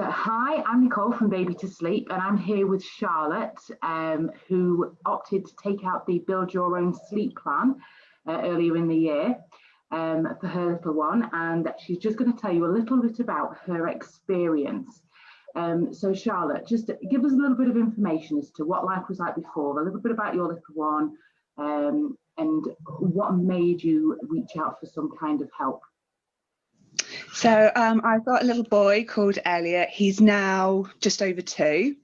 So, hi, I'm Nicole from Baby to Sleep, and I'm here with Charlotte, who opted to take out the Build Your Own Sleep plan earlier in the year for her little one, and she's just going to tell you a little bit about her experience. So, Charlotte, just give us a little bit of information as to what life was like before, a little bit about your little one, and what made you reach out for some kind of help. So I've got a little boy called Elliot. He's now just over 2,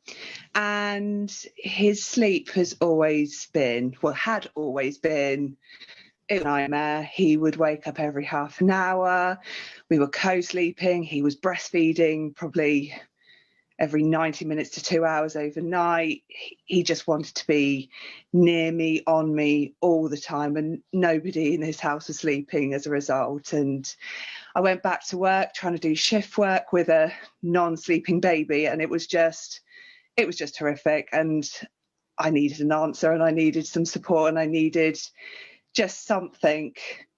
and his sleep had always been a nightmare. He would wake up every half an hour. We were co-sleeping. He was breastfeeding probably every 90 minutes to 2 hours overnight. He just wanted to be near me, on me all the time, and nobody in his house was sleeping as a result. And I went back to work trying to do shift work with a non-sleeping baby, and it was just horrific. And I needed an answer, and I needed some support, and I needed just something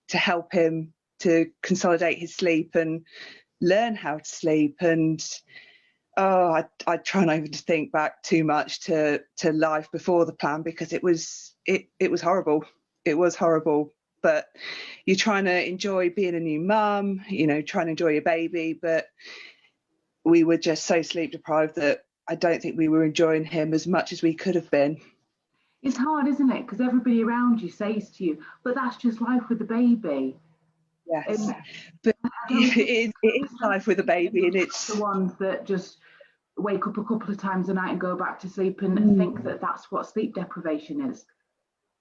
to help him to consolidate his sleep and learn how to sleep. And I try not even to think back too much to life before the plan, because it was horrible. It was horrible. But you're trying to enjoy being a new mum, trying to enjoy your baby. But we were just so sleep deprived that I don't think we were enjoying him as much as we could have been. It's hard, isn't it? Because everybody around you says to you, but that's just life with the baby. Yes, but it is life with a baby, and it's the ones that just wake up a couple of times a night and go back to sleep and think that that's what sleep deprivation is.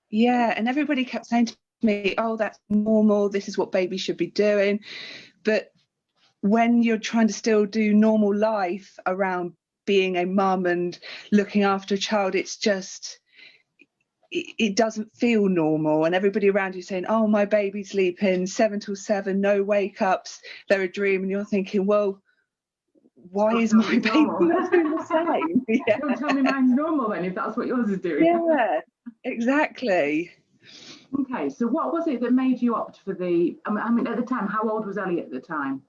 Yeah, and everybody kept saying to me, oh, that's normal, this is what babies should be doing. But when you're trying to still do normal life around being a mum and looking after a child, it's just, it doesn't feel normal. And everybody around you saying, oh, my baby's sleeping 7 till 7, no wake ups, they're a dream. And you're thinking, well, why is my baby not doing the same? Yeah. Don't tell me mine's normal then, if that's what yours is doing. Yeah, exactly. Okay, so what was it that made you opt for the, I mean, at the time, how old was Elliot at the time?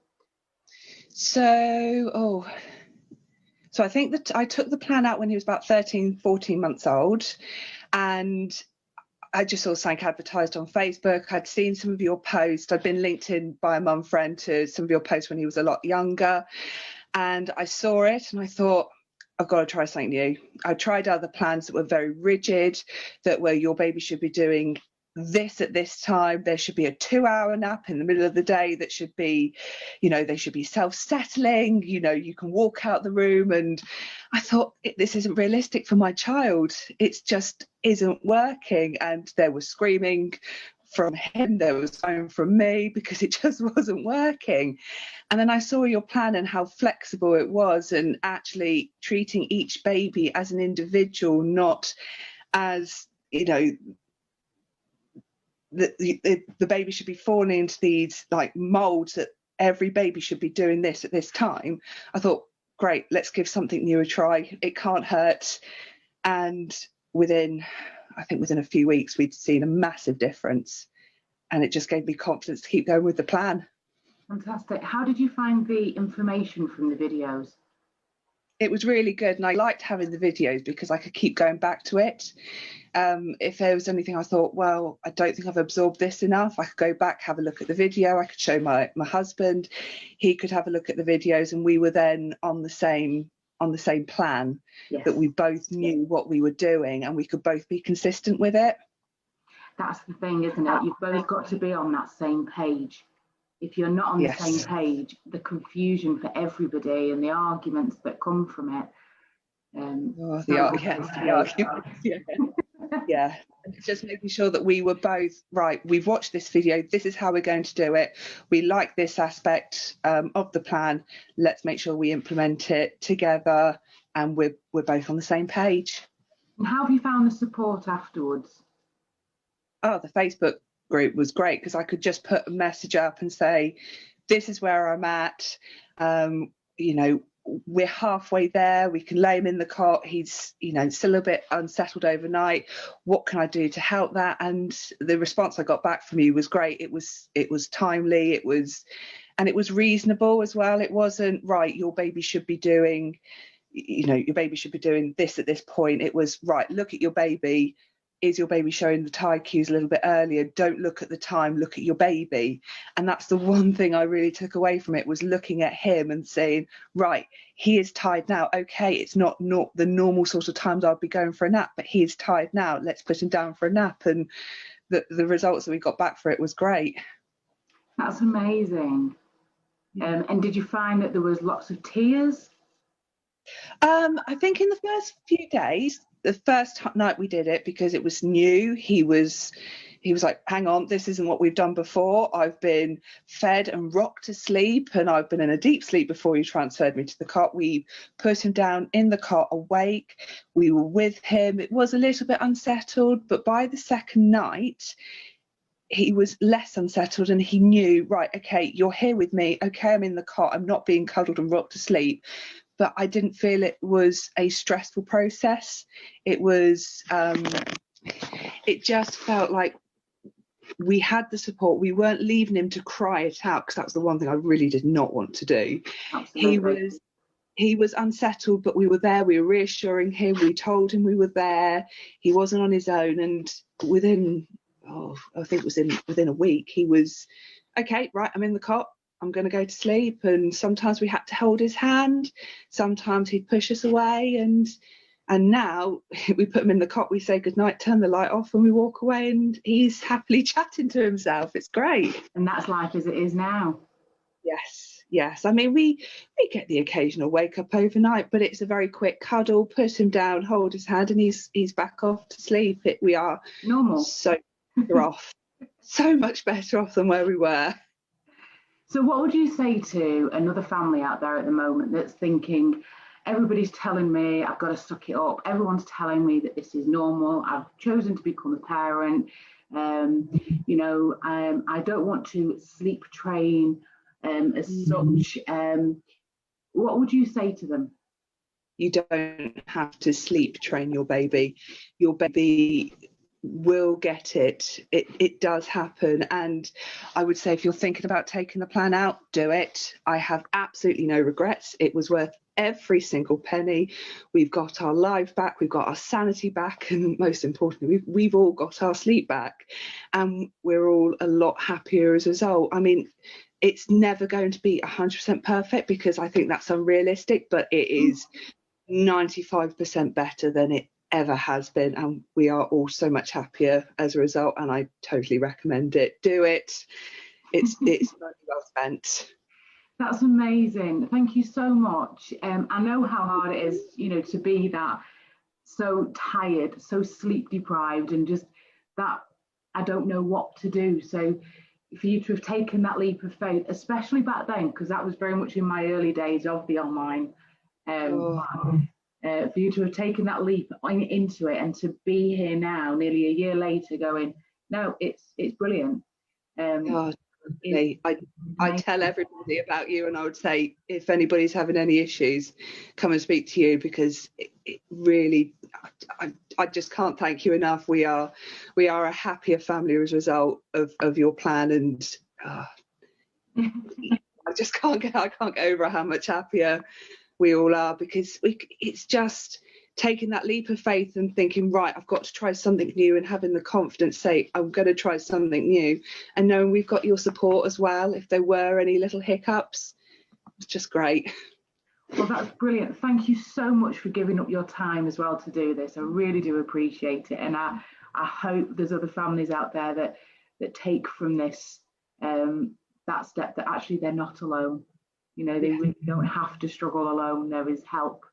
So I think that I took the plan out when he was about 13, 14 months old, and I just saw something advertised on Facebook. I'd seen some of your posts. I'd been linked in by a mum friend to some of your posts when he was a lot younger, and I saw it and I thought, I've got to try something new. I tried other plans that were very rigid, that were your baby should be doing this at this time, there should be a 2-hour nap in the middle of the day that should be, they should be self-settling, you can walk out the room. And I thought, this isn't realistic for my child. It just isn't working. And there was screaming from him, there was phone from me, because it just wasn't working. And then I saw your plan and how flexible it was, and actually treating each baby as an individual, not as, the baby should be falling into these like molds that every baby should be doing this at this time. I thought, great, let's give something new a try. It can't hurt. And within a few weeks, we'd seen a massive difference, and it just gave me confidence to keep going with the plan. Fantastic. How did you find the information from the videos? It was really good, and I liked having the videos because I could keep going back to it. If there was anything I thought, well, I don't think I've absorbed this enough, I could go back, have a look at the video. I could show my husband, he could have a look at the videos, and we were then on the same plan. Yes. That we both knew what we were doing and we could both be consistent with it. That's the thing, isn't it? You've both got to be on that same page. If you're not on the same page, the confusion for everybody and the arguments that come from it. The arguments. Yeah. It's just making sure that we were both right. We've watched this video. This is how we're going to do it. We like this aspect of the plan. Let's make sure we implement it together, and we're both on the same page. And how have you found the support afterwards? Oh, the Facebook group was great, because I could just put a message up and say, this is where I'm at. We're halfway there. We can lay him in the cot. He's, still a bit unsettled overnight. What can I do to help that? And the response I got back from you was great. It was timely. It was and it was reasonable as well. It wasn't right, your baby should be doing, your baby should be doing this at this point. It was right, look at your baby. Is your baby showing the tide cues a little bit earlier? Don't look at the time, look at your baby. And that's the one thing I really took away from it, was looking at him and saying, right, he is tired now. Okay, it's not the normal sort of times I'd be going for a nap, but he is tired now. Let's put him down for a nap. And the results that we got back for it was great. That's amazing. And did you find that there was lots of tears? I think in the first few days, the first night we did it, because it was new, he was like, hang on, this isn't what we've done before. I've been fed and rocked to sleep, and I've been in a deep sleep before you transferred me to the cot. We put him down in the cot awake. We were with him. It was a little bit unsettled, but by the second night, he was less unsettled, and he knew, right, okay, you're here with me. Okay, I'm in the cot. I'm not being cuddled and rocked to sleep. But I didn't feel it was a stressful process. It was, it just felt like we had the support. We weren't leaving him to cry it out, because that's the one thing I really did not want to do. Absolutely. He was unsettled, but we were there. We were reassuring him. We told him we were there. He wasn't on his own. And within, I think it was within a week, he was, okay, right, I'm in the cot. I'm going to go to sleep. And sometimes we had to hold his hand. Sometimes he'd push us away. And now we put him in the cot, we say goodnight, turn the light off, and we walk away, and he's happily chatting to himself. It's great. And that's life as it is now. Yes. I mean, we get the occasional wake up overnight, but it's a very quick cuddle, put him down, hold his hand, and he's back off to sleep. We are normal. So better off. So much better off than where we were. So what would you say to another family out there at the moment that's thinking, everybody's telling me I've got to suck it up, everyone's telling me that this is normal, I've chosen to become a parent, I don't want to sleep train as such. What would you say to them? You don't have to sleep train your baby. Your baby will get it. It does happen. And I would say, if you're thinking about taking the plan out, do it. I have absolutely no regrets. It was worth every single penny. We've got our life back, we've got our sanity back, and most importantly, we've all got our sleep back, and we're all a lot happier as a result. I mean, it's never going to be 100% perfect, because I think that's unrealistic, but it is 95% better than it ever has been, and we are all so much happier as a result, and I totally recommend it. Do it. It's money well spent. That's amazing. Thank you so much. I know how hard it is, to be that so tired, so sleep deprived, and just that I don't know what to do. So for you to have taken that leap of faith, especially back then, because that was very much in my early days of the online for you to have taken that leap into it, and to be here now, nearly a year later, going, no, it's brilliant. I tell everybody about you, and I would say, if anybody's having any issues, come and speak to you, because it really, I just can't thank you enough. We are a happier family as a result of your plan, and I just can't get over how much happier we all are, because it's just taking that leap of faith and thinking, right, I've got to try something new, and having the confidence say, I'm going to try something new, and knowing we've got your support as well if there were any little hiccups. It's just great. Well, that's brilliant. Thank you so much for giving up your time as well to do this. I really do appreciate it, and I hope there's other families out there that take from this that step, that actually they're not alone. They really don't have to struggle alone. There is help.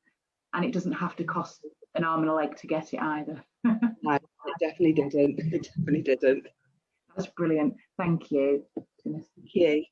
And it doesn't have to cost an arm and a leg to get it either. No, it definitely didn't. It definitely didn't. That's brilliant. Thank you. Thank you.